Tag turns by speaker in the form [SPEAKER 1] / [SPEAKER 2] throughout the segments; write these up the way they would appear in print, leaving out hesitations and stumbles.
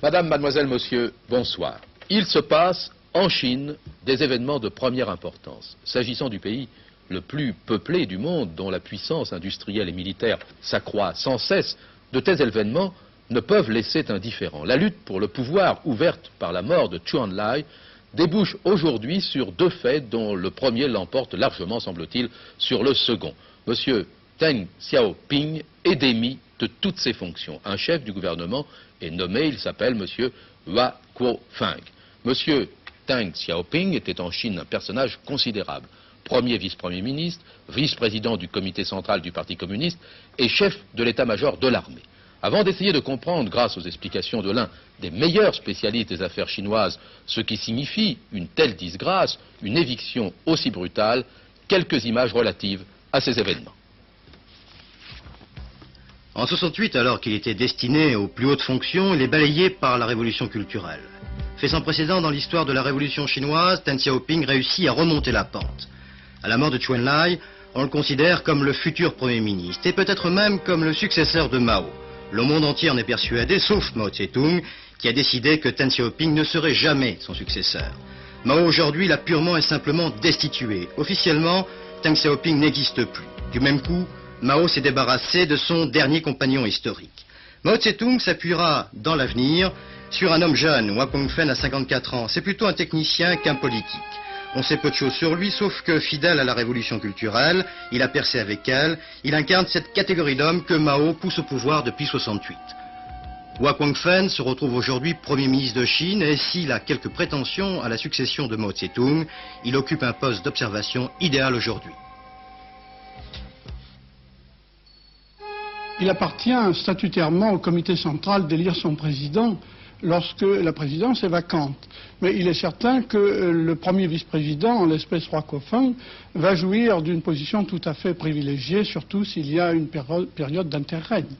[SPEAKER 1] Madame, mademoiselle, monsieur, bonsoir. Il se passe en Chine des événements de première importance. S'agissant du pays le plus peuplé du monde, dont la puissance industrielle et militaire s'accroît sans cesse, de tels événements ne peuvent laisser indifférents. La lutte pour le pouvoir, ouverte par la mort de Zhou Enlai, débouche aujourd'hui sur deux faits dont le premier l'emporte largement, semble-t-il, sur le second. Monsieur Deng Xiaoping est démis de toutes ses fonctions. Un chef du gouvernement est nommé, il s'appelle Monsieur Hua Guofeng. Monsieur Deng Xiaoping était en Chine un personnage considérable. Premier vice-premier ministre, vice-président du comité central du Parti communiste et chef de l'état-major de l'armée. Avant d'essayer de comprendre, grâce aux explications de l'un des meilleurs spécialistes des affaires chinoises, ce qui signifie une telle disgrâce, une éviction aussi brutale, quelques images relatives à ces événements.
[SPEAKER 2] En 68, alors qu'il était destiné aux plus hautes fonctions, il est balayé par la révolution culturelle. Fait sans précédent dans l'histoire de la révolution chinoise, Deng Xiaoping réussit à remonter la pente. À la mort de Zhou Enlai, on le considère comme le futur Premier ministre, et peut-être même comme le successeur de Mao. Le monde entier en est persuadé, sauf Mao Tse-tung, qui a décidé que Deng Xiaoping ne serait jamais son successeur. Mao aujourd'hui l'a purement et simplement destitué. Officiellement, Deng Xiaoping n'existe plus. Du même coup, Mao s'est débarrassé de son dernier compagnon historique. Mao Tse-tung s'appuiera dans l'avenir sur un homme jeune, Hua Guofeng, à 54 ans. C'est plutôt un technicien qu'un politique. On sait peu de choses sur lui, sauf que, fidèle à la révolution culturelle, il a percé avec elle, il incarne cette catégorie d'hommes que Mao pousse au pouvoir depuis 68. Hua Guofeng se retrouve aujourd'hui Premier ministre de Chine, et s'il a quelques prétentions à la succession de Mao Tse-tung, il occupe un poste d'observation idéal aujourd'hui.
[SPEAKER 3] Il appartient statutairement au comité central d'élire son président lorsque la présidence est vacante. Mais il est certain que le premier vice-président, en l'espèce Hua Guofeng, va jouir d'une position tout à fait privilégiée, surtout s'il y a une période d'interrègne.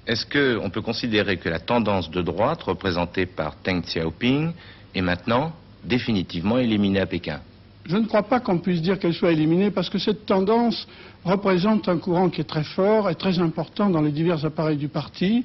[SPEAKER 4] Est-ce qu'on peut considérer que la tendance de droite représentée par Deng Xiaoping est maintenant définitivement éliminée à Pékin?
[SPEAKER 3] Je ne crois pas qu'on puisse dire qu'elle soit éliminée parce que cette tendance représente un courant qui est très fort et très important dans les divers appareils du parti,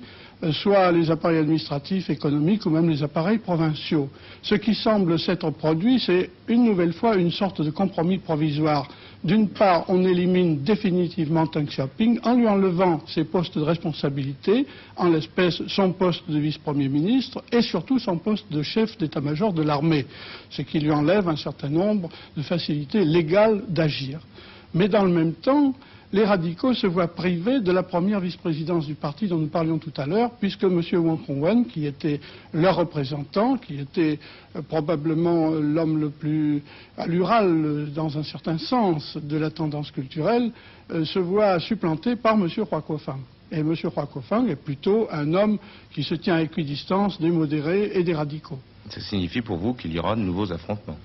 [SPEAKER 3] soit les appareils administratifs, économiques ou même les appareils provinciaux. Ce qui semble s'être produit, c'est une nouvelle fois une sorte de compromis provisoire. D'une part, on élimine définitivement Deng Xiaoping en lui enlevant ses postes de responsabilité, en l'espèce son poste de vice-premier ministre et surtout son poste de chef d'état-major de l'armée, ce qui lui enlève un certain nombre de facilités légales d'agir. Mais dans le même temps, les radicaux se voient privés de la première vice-présidence du parti dont nous parlions tout à l'heure, puisque M. Wang Hongwen, qui était leur représentant, qui était probablement l'homme le plus allural dans un certain sens de la tendance culturelle, se voit supplanté par M. Hua Guofeng. Et M. Hua Guofeng est plutôt un homme qui se tient à équidistance des modérés et des radicaux.
[SPEAKER 4] Ça signifie pour vous qu'il y aura de nouveaux affrontements?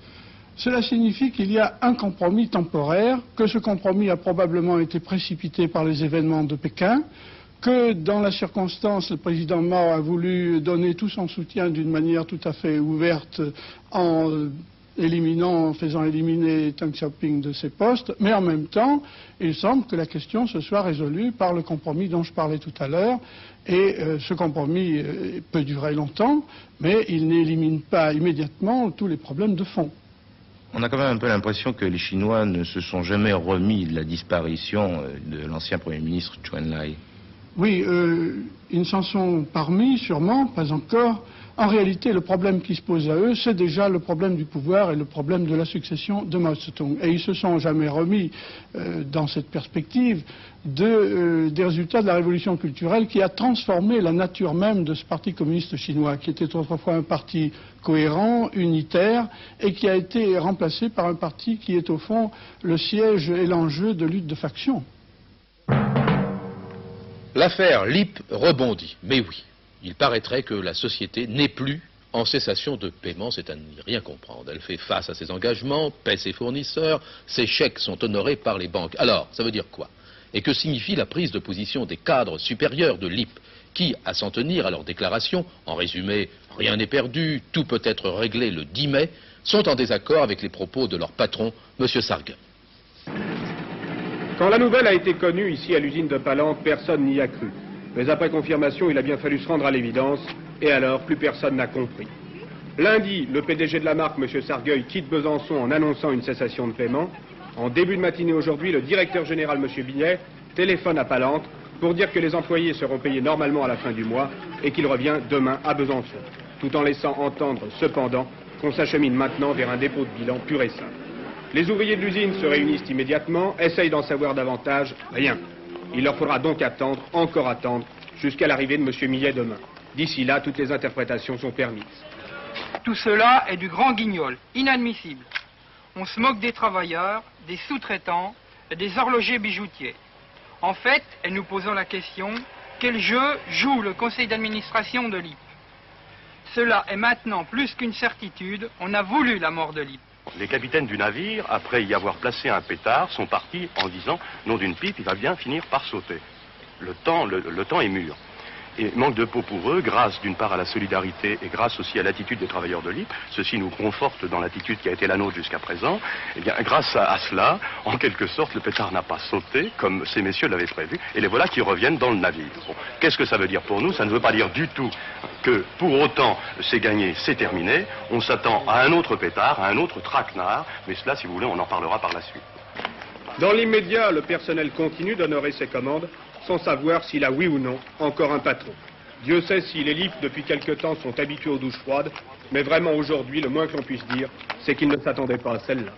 [SPEAKER 3] Cela signifie qu'il y a un compromis temporaire, que ce compromis a probablement été précipité par les événements de Pékin, que dans la circonstance, le président Mao a voulu donner tout son soutien d'une manière tout à fait ouverte en faisant éliminer Deng Xiaoping de ses postes, mais en même temps, il semble que la question se soit résolue par le compromis dont je parlais tout à l'heure, et ce compromis peut durer longtemps, mais il n'élimine pas immédiatement tous les problèmes de fond.
[SPEAKER 4] On a quand même un peu l'impression que les Chinois ne se sont jamais remis de la disparition de l'ancien Premier ministre Zhou Enlai.
[SPEAKER 3] Oui, ils ne s'en sont pas remis, sûrement, pas encore. En réalité, le problème qui se pose à eux, c'est déjà le problème du pouvoir et le problème de la succession de Mao Tse-tung. Et ils ne se sont jamais remis, dans cette perspective, des résultats de la révolution culturelle qui a transformé la nature même de ce parti communiste chinois, qui était autrefois un parti cohérent, unitaire, et qui a été remplacé par un parti qui est au fond le siège et l'enjeu de lutte de factions.
[SPEAKER 1] L'affaire Lip rebondit, mais oui. Il paraîtrait que la société n'est plus en cessation de paiement, c'est à n'y rien comprendre. Elle fait face à ses engagements, paie ses fournisseurs, ses chèques sont honorés par les banques. Alors, ça veut dire quoi? Et que signifie la prise de position des cadres supérieurs de l'IP qui, à s'en tenir à leurs déclarations, en résumé, rien n'est perdu, tout peut être réglé le 10 mai, sont en désaccord avec les propos de leur patron, M. Sargun.
[SPEAKER 5] Quand la nouvelle a été connue ici à l'usine de Palan, personne n'y a cru. Mais après confirmation, il a bien fallu se rendre à l'évidence. Et alors, plus personne n'a compris. Lundi, le PDG de la marque, M. Sargueil, quitte Besançon en annonçant une cessation de paiement. En début de matinée aujourd'hui, le directeur général, M. Billet, téléphone à Palante pour dire que les employés seront payés normalement à la fin du mois et qu'il revient demain à Besançon, tout en laissant entendre, cependant, qu'on s'achemine maintenant vers un dépôt de bilan pur et simple. Les ouvriers de l'usine se réunissent immédiatement, essayent d'en savoir davantage, rien. Il leur faudra donc attendre, encore attendre, jusqu'à l'arrivée de M. Millet demain. D'ici là, toutes les interprétations sont permises.
[SPEAKER 6] Tout cela est du grand guignol, inadmissible. On se moque des travailleurs, des sous-traitants et des horlogers bijoutiers. En fait, et nous posons la question, quel jeu joue le conseil d'administration de l'IP? Cela est maintenant plus qu'une certitude, on a voulu la mort de l'IP.
[SPEAKER 7] Les capitaines du navire, après y avoir placé un pétard, sont partis en disant « nom d'une pipe, il va bien finir par sauter ». Le temps est mûr. Et manque de peau pour eux, grâce d'une part à la solidarité et grâce aussi à l'attitude des travailleurs de l'IP, ceci nous conforte dans l'attitude qui a été la nôtre jusqu'à présent, et bien grâce à cela, en quelque sorte, le pétard n'a pas sauté, comme ces messieurs l'avaient prévu, et les voilà qui reviennent dans le navire. Bon, qu'est-ce que ça veut dire pour nous? Ça ne veut pas dire du tout que pour autant c'est gagné, c'est terminé, on s'attend à un autre pétard, à un autre traquenard, mais cela, si vous voulez, on en parlera par la suite.
[SPEAKER 5] Dans l'immédiat, le personnel continue d'honorer ses commandes, sans savoir s'il a, oui ou non, encore un patron. Dieu sait si les LIP, depuis quelque temps, sont habitués aux douches froides, mais vraiment aujourd'hui, le moins que l'on puisse dire, c'est qu'ils ne s'attendaient pas à celle-là.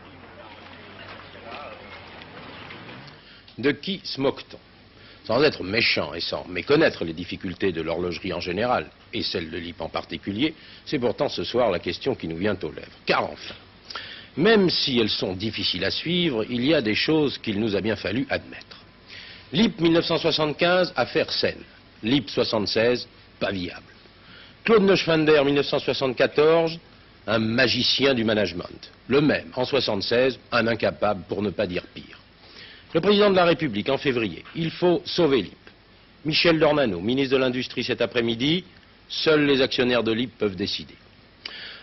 [SPEAKER 8] De qui se moque-t-on? Sans être méchant et sans méconnaître les difficultés de l'horlogerie en général, et celle de l'IP en particulier, c'est pourtant ce soir la question qui nous vient aux lèvres. Car enfin, même si elles sont difficiles à suivre, il y a des choses qu'il nous a bien fallu admettre. L'IP 1975, affaire saine. L'IP 76, pas viable. Claude Neuschwander, 1974, un magicien du management. Le même, en 76, un incapable pour ne pas dire pire. Le président de la République, en février, il faut sauver l'IP. Michel Dornano, ministre de l'Industrie cet après-midi, seuls les actionnaires de l'IP peuvent décider.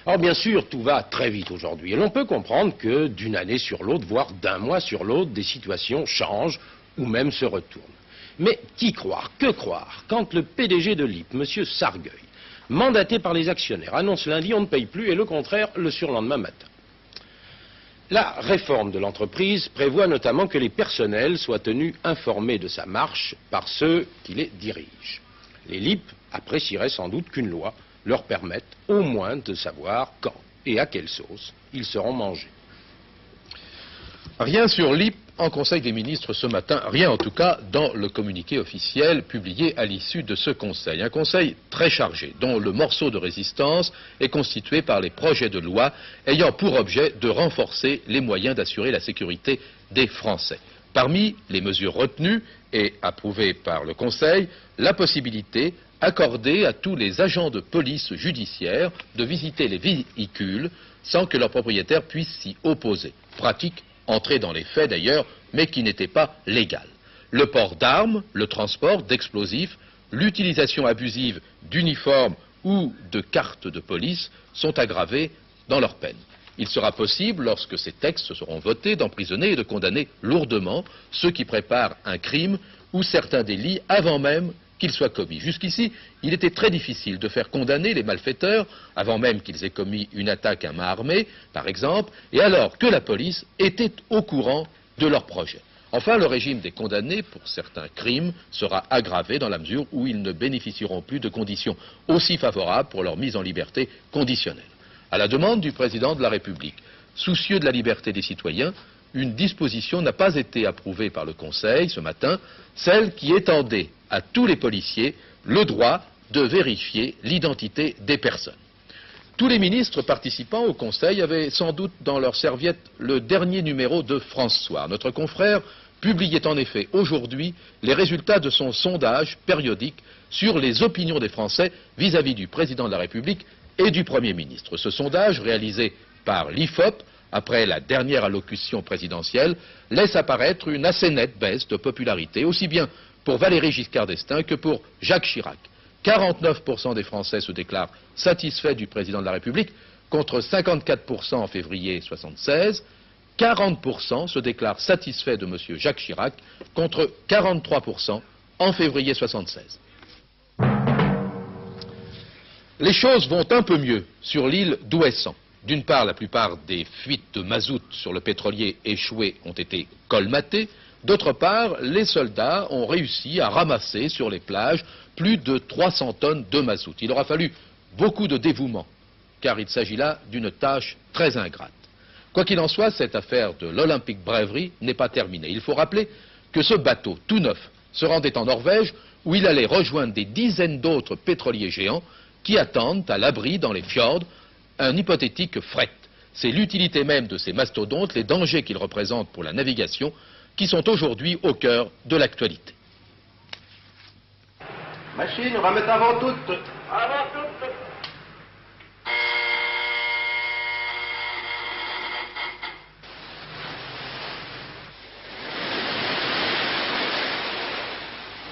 [SPEAKER 8] Or, bien sûr, tout va très vite aujourd'hui. Et l'on peut comprendre que d'une année sur l'autre, voire d'un mois sur l'autre, des situations changent ou même se retournent. Mais qui croire, que croire, quand le PDG de l'IP, M. Sargueil, mandaté par les actionnaires, annonce lundi on ne paye plus et le contraire le surlendemain matin. La réforme de l'entreprise prévoit notamment que les personnels soient tenus informés de sa marche par ceux qui les dirigent. Les LIP apprécieraient sans doute qu'une loi leur permette au moins de savoir quand et à quelle sauce ils seront mangés.
[SPEAKER 1] Rien sur l'IP en Conseil des ministres ce matin, rien en tout cas dans le communiqué officiel publié à l'issue de ce Conseil. Un Conseil très chargé, dont le morceau de résistance est constitué par les projets de loi ayant pour objet de renforcer les moyens d'assurer la sécurité des Français. Parmi les mesures retenues et approuvées par le Conseil, la possibilité accordée à tous les agents de police judiciaire de visiter les véhicules sans que leur propriétaire puisse s'y opposer. Pratique entrée dans les faits d'ailleurs, mais qui n'était pas légale. Le port d'armes, le transport d'explosifs, l'utilisation abusive d'uniformes ou de cartes de police sont aggravés dans leur peine. Il sera possible, lorsque ces textes seront votés, d'emprisonner et de condamner lourdement ceux qui préparent un crime ou certains délits avant même qu'ils soient commis. Jusqu'ici, il était très difficile de faire condamner les malfaiteurs avant même qu'ils aient commis une attaque à main armée, par exemple, et alors que la police était au courant de leur projet. Enfin, le régime des condamnés pour certains crimes sera aggravé dans la mesure où ils ne bénéficieront plus de conditions aussi favorables pour leur mise en liberté conditionnelle. À la demande du président de la République, soucieux de la liberté des citoyens, une disposition n'a pas été approuvée par le Conseil ce matin, celle qui étendait à tous les policiers le droit de vérifier l'identité des personnes. Tous les ministres participants au Conseil avaient sans doute dans leur serviette le dernier numéro de France Soir. Notre confrère publiait en effet aujourd'hui les résultats de son sondage périodique sur les opinions des Français vis-à-vis du président de la République et du Premier ministre. Ce sondage, réalisé par l'IFOP, après la dernière allocution présidentielle, laisse apparaître une assez nette baisse de popularité, aussi bien pour Valéry Giscard d'Estaing que pour Jacques Chirac. 49% des Français se déclarent satisfaits du président de la République, contre 54% en février 1976. 40% se déclarent satisfaits de M. Jacques Chirac, contre 43% en février 1976. Les choses vont un peu mieux sur l'île d'Ouessant. D'une part, la plupart des fuites de mazout sur le pétrolier échoué ont été colmatées. D'autre part, les soldats ont réussi à ramasser sur les plages plus de 300 tonnes de mazout. Il aura fallu beaucoup de dévouement, car il s'agit là d'une tâche très ingrate. Quoi qu'il en soit, cette affaire de l'Olympic Bravery n'est pas terminée. Il faut rappeler que ce bateau, tout neuf, se rendait en Norvège, où il allait rejoindre des dizaines d'autres pétroliers géants qui attendent à l'abri dans les fjords un hypothétique fret. C'est l'utilité même de ces mastodontes, les dangers qu'ils représentent pour la navigation, qui sont aujourd'hui au cœur de l'actualité.
[SPEAKER 7] Machine, on va mettre avant toute. Avant toute.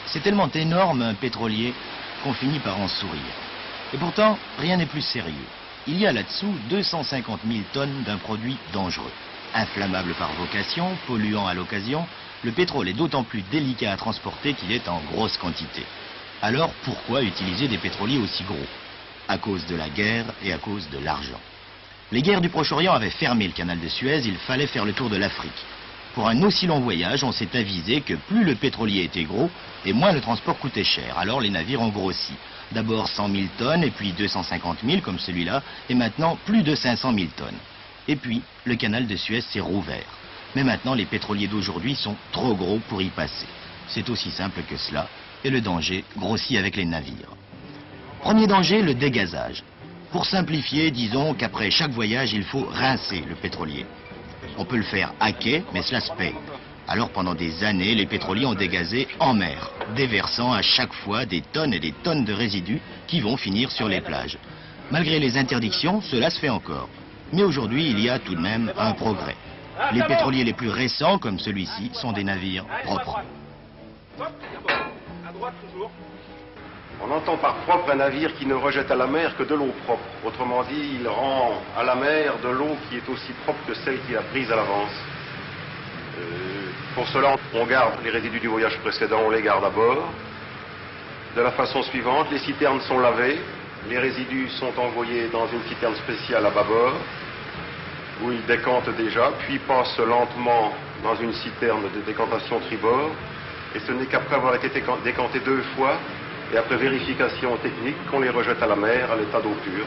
[SPEAKER 2] C'est tellement énorme un pétrolier qu'on finit par en sourire. Et pourtant, rien n'est plus sérieux. Il y a là-dessous 250 000 tonnes d'un produit dangereux. Inflammable par vocation, polluant à l'occasion, le pétrole est d'autant plus délicat à transporter qu'il est en grosse quantité. Alors pourquoi utiliser des pétroliers aussi gros? À cause de la guerre et à cause de l'argent. Les guerres du Proche-Orient avaient fermé le canal de Suez, il fallait faire le tour de l'Afrique. Pour un aussi long voyage, on s'est avisé que plus le pétrolier était gros, et moins le transport coûtait cher. Alors les navires ont grossi. D'abord 100 000 tonnes, et puis 250 000 comme celui-là, et maintenant plus de 500 000 tonnes. Et puis, le canal de Suez s'est rouvert. Mais maintenant, les pétroliers d'aujourd'hui sont trop gros pour y passer. C'est aussi simple que cela, et le danger grossit avec les navires. Premier danger, le dégazage. Pour simplifier, disons qu'après chaque voyage, il faut rincer le pétrolier. On peut le faire à quai, mais cela se paie. Alors pendant des années, les pétroliers ont dégazé en mer, déversant à chaque fois des tonnes et des tonnes de résidus qui vont finir sur les plages. Malgré les interdictions, cela se fait encore. Mais aujourd'hui, il y a tout de même un progrès. Les pétroliers les plus récents, comme celui-ci, sont des navires propres.
[SPEAKER 7] On entend par propre un navire qui ne rejette à la mer que de l'eau propre. Autrement dit, il rend à la mer de l'eau qui est aussi propre que celle qu'il a prise à l'avance. Pour cela, on garde les résidus du voyage précédent, on les garde à bord. De la façon suivante, les citernes sont lavées, les résidus sont envoyés dans une citerne spéciale à bâbord, où ils décantent déjà, puis passent lentement dans une citerne de décantation tribord. Et ce n'est qu'après avoir été décantés 2 fois, et après vérification technique, qu'on les rejette à la mer à l'état d'eau pure.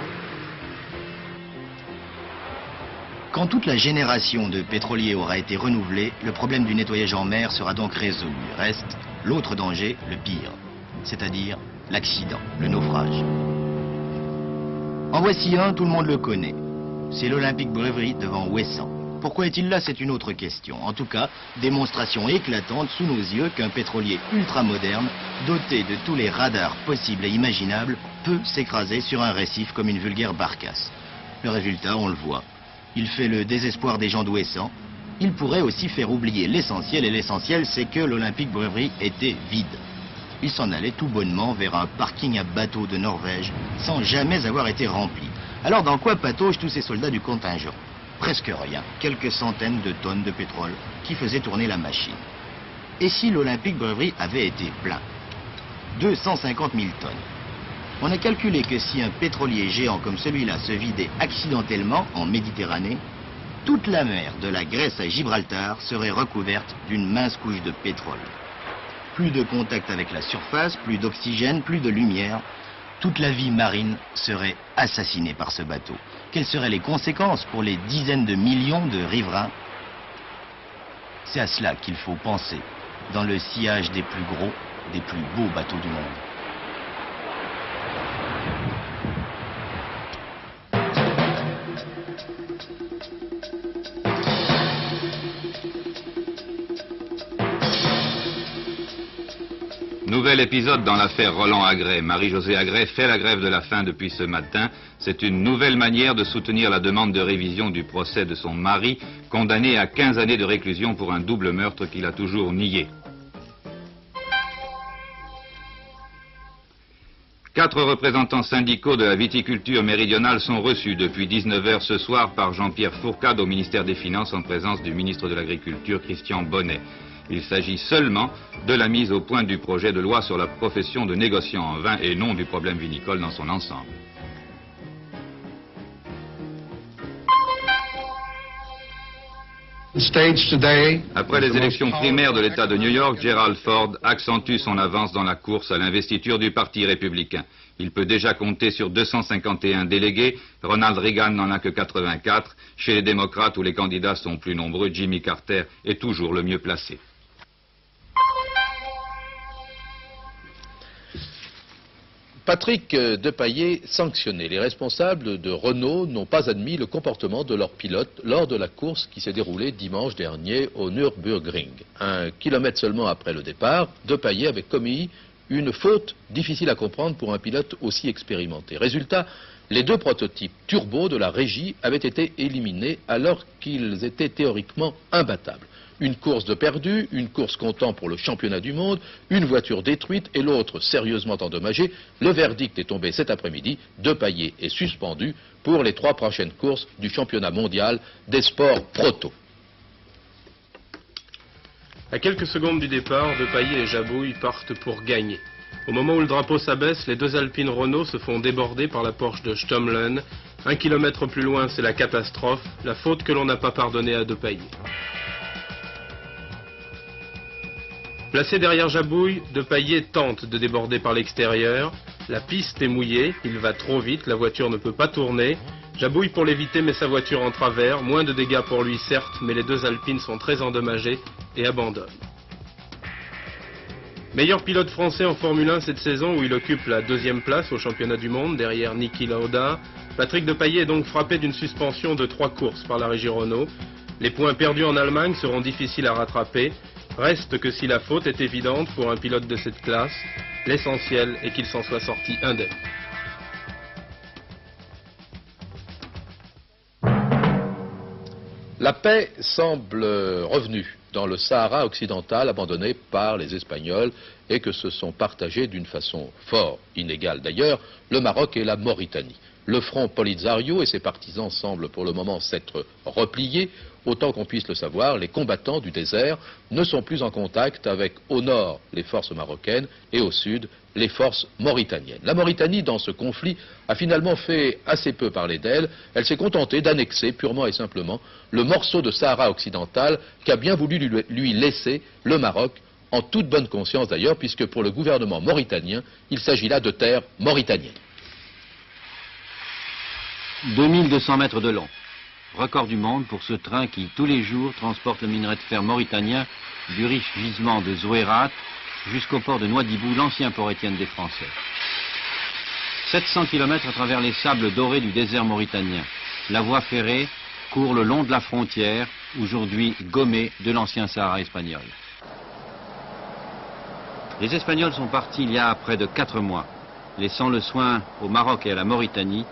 [SPEAKER 2] Quand toute la génération de pétroliers aura été renouvelée, le problème du nettoyage en mer sera donc résolu. Reste l'autre danger, le pire, c'est-à-dire l'accident, le naufrage. En voici un, tout le monde le connaît. C'est l'Olympic Bravery devant Ouessant. Pourquoi est-il là? C'est une autre question. En tout cas, démonstration éclatante sous nos yeux qu'un pétrolier ultramoderne, doté de tous les radars possibles et imaginables, peut s'écraser sur un récif comme une vulgaire barcasse. Le résultat, on le voit. Il fait le désespoir des gens d'Ouessant. Il pourrait aussi faire oublier l'essentiel, et l'essentiel, c'est que l'Olympic Bravery était vide. Il s'en allait tout bonnement vers un parking à bateaux de Norvège, sans jamais avoir été rempli. Alors dans quoi pataugent tous ces soldats du contingent? Presque rien, quelques centaines de tonnes de pétrole qui faisaient tourner la machine. Et si l'Olympic Bravery avait été plein? 250 000 tonnes. On a calculé que si un pétrolier géant comme celui-là se vidait accidentellement en Méditerranée, toute la mer de la Grèce à Gibraltar serait recouverte d'une mince couche de pétrole. Plus de contact avec la surface, plus d'oxygène, plus de lumière. Toute la vie marine serait assassinée par ce bateau. Quelles seraient les conséquences pour les dizaines de millions de riverains? C'est à cela qu'il faut penser dans le sillage des plus gros, des plus beaux bateaux du monde.
[SPEAKER 9] Nouvel épisode dans l'affaire Roland Agrès. Marie-Josée Agrès fait la grève de la faim depuis ce matin. C'est une nouvelle manière de soutenir la demande de révision du procès de son mari, condamné à 15 années de réclusion pour un double meurtre qu'il a toujours nié. 4 représentants syndicaux de la viticulture méridionale sont reçus depuis 19 h ce soir par Jean-Pierre Fourcade au ministère des Finances en présence du ministre de l'Agriculture, Christian Bonnet. Il s'agit seulement de la mise au point du projet de loi sur la profession de négociant en vin et non du problème vinicole dans son ensemble. Après les élections primaires de l'État de New York, Gerald Ford accentue son avance dans la course à l'investiture du Parti républicain. Il peut déjà compter sur 251 délégués. Ronald Reagan n'en a que 84. Chez les démocrates, où les candidats sont plus nombreux, Jimmy Carter est toujours le mieux placé.
[SPEAKER 1] Patrick Depailler sanctionné. Les responsables de Renault n'ont pas admis le comportement de leur pilote lors de la course qui s'est déroulée dimanche dernier au Nürburgring. 1 kilomètre seulement après le départ, Depailler avait commis une faute difficile à comprendre pour un pilote aussi expérimenté. Résultat, les 2 prototypes turbo de la régie avaient été éliminés alors qu'ils étaient théoriquement imbattables. Une course de perdu, une course comptant pour le championnat du monde, une voiture détruite et l'autre sérieusement endommagée. Le verdict est tombé cet après-midi. Depailler est suspendu pour les 3 prochaines courses du championnat mondial des sports proto.
[SPEAKER 10] À quelques secondes du départ, Depailler et Jabouille partent pour gagner. Au moment où le drapeau s'abaisse, les 2 Alpines Renault se font déborder par la Porsche de Stömmlen. 1 kilomètre plus loin, c'est la catastrophe, la faute que l'on n'a pas pardonnée à Depailler. Placé derrière Jabouille, Depailler tente de déborder par l'extérieur. La piste est mouillée, il va trop vite, la voiture ne peut pas tourner. Jabouille pour l'éviter met sa voiture en travers, moins de dégâts pour lui certes, mais les 2 Alpines sont très endommagées et abandonnent. Meilleur pilote français en Formule 1 cette saison où il occupe la 2e place au championnat du monde derrière Niki Lauda, Patrick Depailler est donc frappé d'une suspension de 3 courses par la régie Renault. Les points perdus en Allemagne seront difficiles à rattraper. Reste que si la faute est évidente pour un pilote de cette classe, l'essentiel est qu'il s'en soit sorti indemne.
[SPEAKER 1] La paix semble revenue dans le Sahara occidental abandonné par les Espagnols et que se sont partagés d'une façon fort inégale d'ailleurs le Maroc et la Mauritanie. Le front Polisario et ses partisans semblent pour le moment s'être repliés. Autant qu'on puisse le savoir, les combattants du désert ne sont plus en contact avec au nord les forces marocaines et au sud les forces mauritaniennes. La Mauritanie, dans ce conflit, a finalement fait assez peu parler d'elle. Elle s'est contentée d'annexer purement et simplement le morceau de Sahara occidental qu'a bien voulu lui laisser le Maroc, en toute bonne conscience d'ailleurs, puisque pour le gouvernement mauritanien, il s'agit là de terres mauritaniennes.
[SPEAKER 11] 2200 mètres de long. Record du monde pour ce train qui, tous les jours, transporte le minerai de fer mauritanien du riche gisement de Zouérat jusqu'au port de Nouadhibou, l'ancien port Étienne des Français. 700 km à travers les sables dorés du désert mauritanien. La voie ferrée court le long de la frontière, aujourd'hui gommée, de l'ancien Sahara espagnol. Les Espagnols sont partis il y a près de 4 mois, laissant le soin au Maroc et à la Mauritanie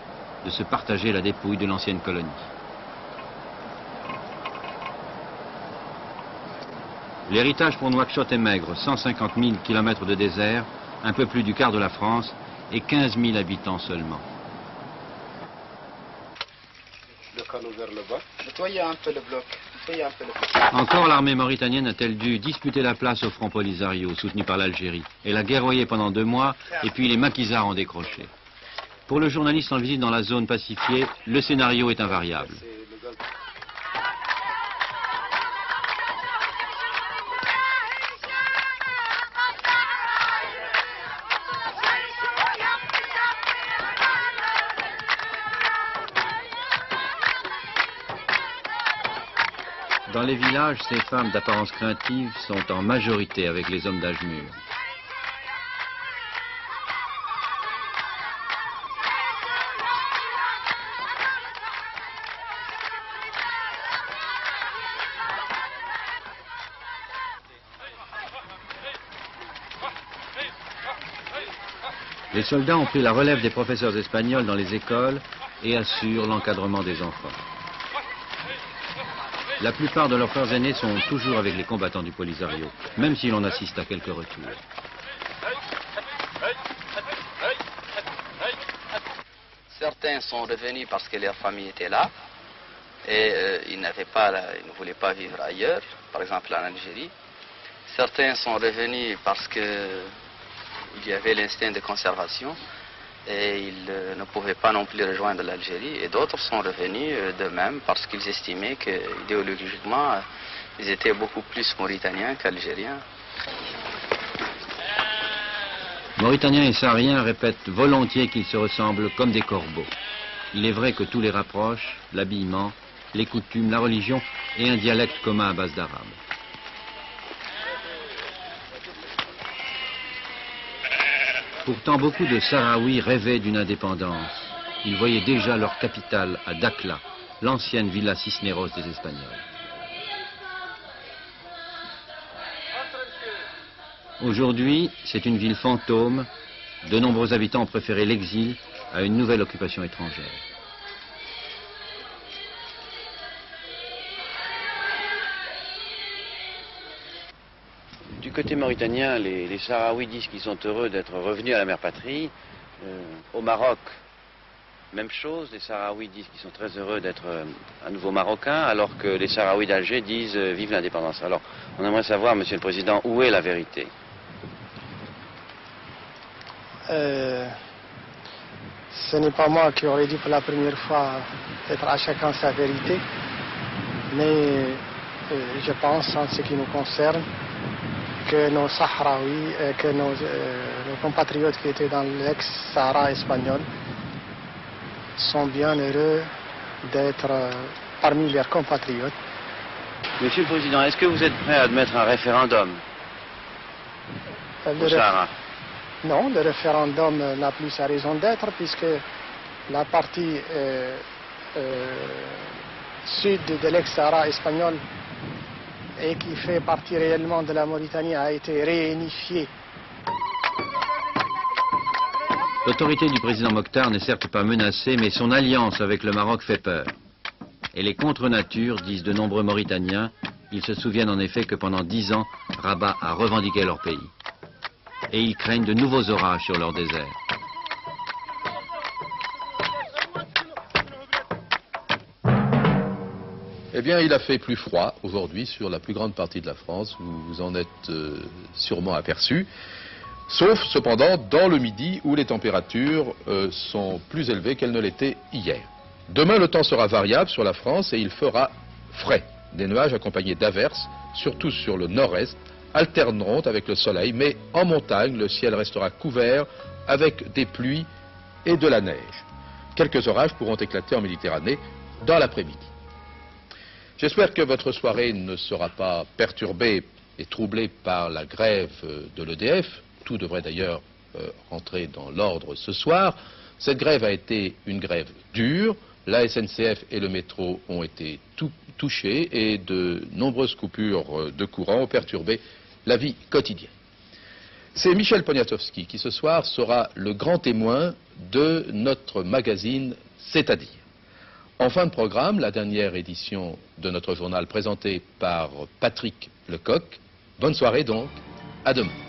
[SPEAKER 11] de se partager la dépouille de l'ancienne colonie. L'héritage pour Nouakchott est maigre, 150 000 km de désert, un peu plus du quart de la France et 15 000 habitants seulement.
[SPEAKER 12] Le canot vers le bas. Nettoyez un peu le bloc.
[SPEAKER 11] Encore l'armée mauritanienne a-t-elle dû disputer la place au front Polisario, soutenu par l'Algérie. Elle a guerroyé pendant 2 mois et puis les maquisards ont décroché. Pour le journaliste en visite dans la zone pacifiée, le scénario est invariable. Dans les villages, ces femmes d'apparence craintive sont en majorité avec les hommes d'âge mûr. Les soldats ont pris la relève des professeurs espagnols dans les écoles et assurent l'encadrement des enfants. La plupart de leurs frères aînés sont toujours avec les combattants du Polisario, même si l'on assiste à quelques retours.
[SPEAKER 13] Certains sont revenus parce que leur famille était là et ils ne voulaient pas vivre ailleurs, par exemple en Algérie. Certains sont revenus parce qu'il y avait l'instinct de conservation et ils ne pouvaient pas non plus rejoindre l'Algérie. Et d'autres sont revenus d'eux-mêmes parce qu'ils estimaient qu'idéologiquement, ils étaient beaucoup plus mauritaniens qu'algériens.
[SPEAKER 11] Mauritaniens et Sahariens répètent volontiers qu'ils se ressemblent comme des corbeaux. Il est vrai que tout les rapproche, l'habillement, les coutumes, la religion et un dialecte commun à base d'arabe. Pourtant, beaucoup de Sahraouis rêvaient d'une indépendance. Ils voyaient déjà leur capitale à Dakhla, l'ancienne villa Cisneros des Espagnols. Aujourd'hui, c'est une ville fantôme. De nombreux habitants ont préféré l'exil à une nouvelle occupation étrangère.
[SPEAKER 14] Du côté mauritanien, les Sahraouis disent qu'ils sont heureux d'être revenus à la mère patrie. Au Maroc, même chose, les Sahraouis disent qu'ils sont très heureux d'être à nouveau marocains, alors que les Sahraouis d'Alger disent vive l'indépendance. Alors, on aimerait savoir, Monsieur le Président, où est la vérité?
[SPEAKER 12] Ce n'est pas moi qui aurais dit pour la première fois être à chacun sa vérité, mais je pense, en ce qui nous concerne, que nos Sahraouis, que nos compatriotes qui étaient dans l'ex-Sahara espagnol sont bien heureux d'être parmi leurs compatriotes.
[SPEAKER 14] Monsieur le Président, est-ce que vous êtes prêt à admettre un référendum au Sahara?
[SPEAKER 12] Non, le référendum n'a plus sa raison d'être puisque la partie sud de l'ex-Sahara espagnol et qui fait partie réellement de la Mauritanie a été réunifiée.
[SPEAKER 11] L'autorité du président Mokhtar n'est certes pas menacée, mais son alliance avec le Maroc fait peur. Et les contre-natures, disent de nombreux Mauritaniens, ils se souviennent en effet que pendant 10 ans, Rabat a revendiqué leur pays. Et ils craignent de nouveaux orages sur leur désert.
[SPEAKER 1] Eh bien, il a fait plus froid aujourd'hui sur la plus grande partie de la France, vous vous en êtes sûrement aperçu, sauf cependant dans le midi où les températures sont plus élevées qu'elles ne l'étaient hier. Demain, le temps sera variable sur la France et il fera frais. Des nuages accompagnés d'averses, surtout sur le nord-est, alterneront avec le soleil, mais en montagne, le ciel restera couvert avec des pluies et de la neige. Quelques orages pourront éclater en Méditerranée dans l'après-midi. J'espère que votre soirée ne sera pas perturbée et troublée par la grève de l'EDF. Tout devrait d'ailleurs rentrer dans l'ordre ce soir. Cette grève a été une grève dure. La SNCF et le métro ont été touchés et de nombreuses coupures de courant ont perturbé la vie quotidienne. C'est Michel Poniatowski qui ce soir sera le grand témoin de notre magazine C'est-à-dire. En fin de programme, la dernière édition de notre journal présentée par Patrick Lecoq. Bonne soirée donc, à demain.